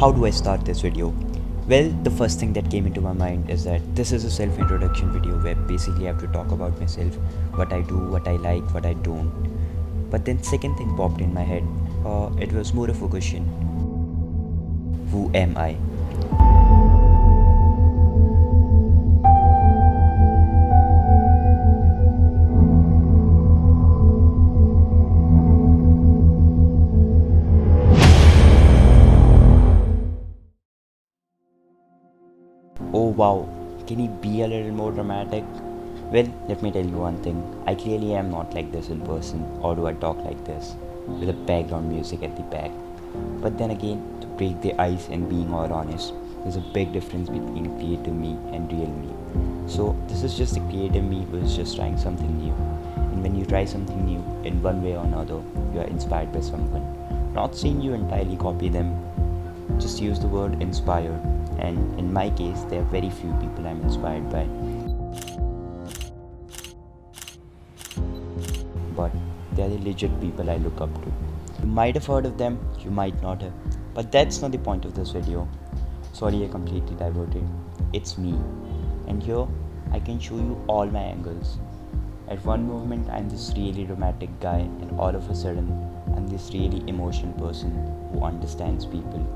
how do I start this video? Well, the first thing that came into my mind is that this is a self-introduction video where basically I have to talk about myself, what I do, what I like, what I don't. But then second thing popped in my head. It was more of a question. Who am I? Oh wow, can he be a little more dramatic? Well, let me tell you one thing. I clearly am not like this in person, or do I talk like this, with a background music at the back. But then again, to break the ice and being all honest, there's a big difference between creative me and real me. So, this is just the creative me who is just trying something new. And when you try something new, in one way or another, you are inspired by someone. Not saying you entirely copy them, just use the word inspired. And in my case, there are very few people I'm inspired by. But they are the legit people I look up to. You might have heard of them, you might not have. But that's not the point of this video. Sorry, I completely diverted. It's me. And here, I can show you all my angles. At one moment, I'm this really dramatic guy, and all of a sudden, I'm this really emotional person who understands people.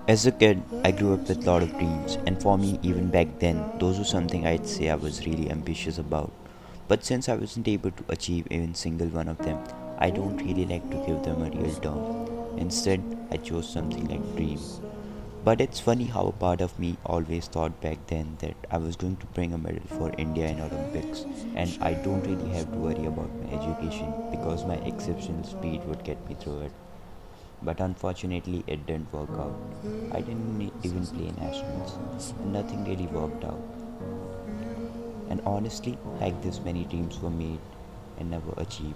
As a kid, I grew up with a lot of dreams, and for me, even back then, those were something I'd say I was really ambitious about. But since I wasn't able to achieve even single one of them, I don't really like to give them a real term. Instead, I chose something like dream. But it's funny how a part of me always thought back then that I was going to bring a medal for India in Olympics, and I don't really have to worry about my education because my exceptional speed would get me through it. But unfortunately, it didn't work out. I didn't even play nationals, and nothing really worked out. And honestly, like this, many dreams were made and never achieved.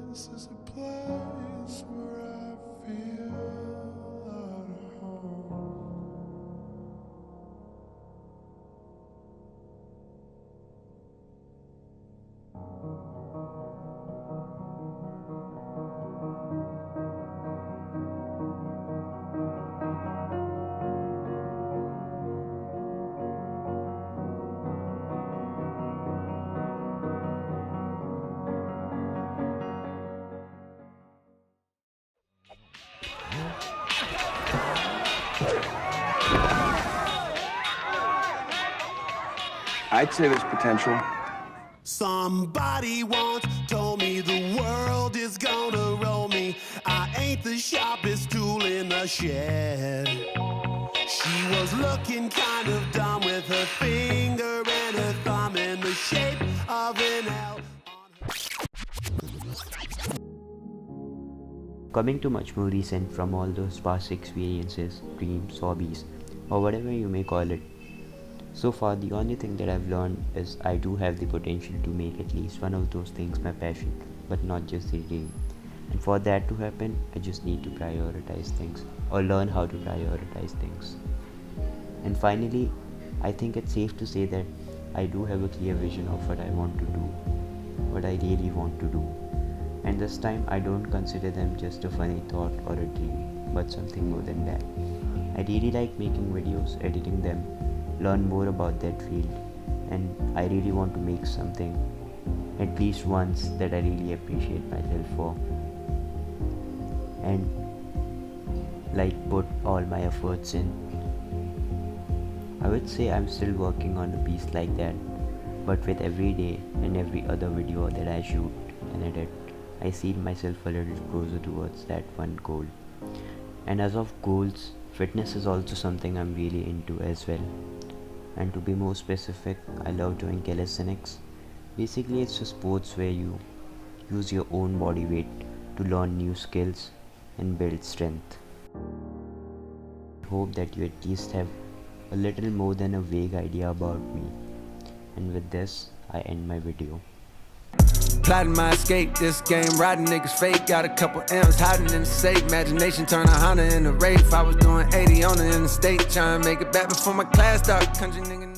This is a place where I feel at home. I'd say there's potential. Somebody once told me the world is gonna roll me. I ain't the sharpest tool in the shed. She was looking kind of dumb with her finger and her thumb in the shape of an L. Coming to much more recent from all those past experiences, dreams, hobbies, or whatever you may call it. So far, the only thing that I've learned is I do have the potential to make at least one of those things my passion, but not just the dream. And for that to happen, I just need to prioritize things or learn how to prioritize things. And finally, I think it's safe to say that I do have a clear vision of what I want to do, what I really want to do. And this time, I don't consider them just a funny thought or a dream, but something more than that. I really like making videos, editing them, learn more about that field, and I really want to make something at least once that I really appreciate myself for, and like put all my efforts in. I would say I'm still working on a piece like that, but with every day and every other video that I shoot and edit, I see myself a little closer towards that one goal. And as of goals, fitness is also something I'm really into as well. And to be more specific, I love doing calisthenics. Basically, it's a sports where you use your own body weight to learn new skills and build strength. I hope that you at least have a little more than a vague idea about me. And with this, I end my video. plotting my escape. This game riding niggas fake. Got a couple M's hiding in the safe. Imagination turn a Honda into Wraith. I was doing 80 on the interstate, trying to make it back before my class start. Country nigga.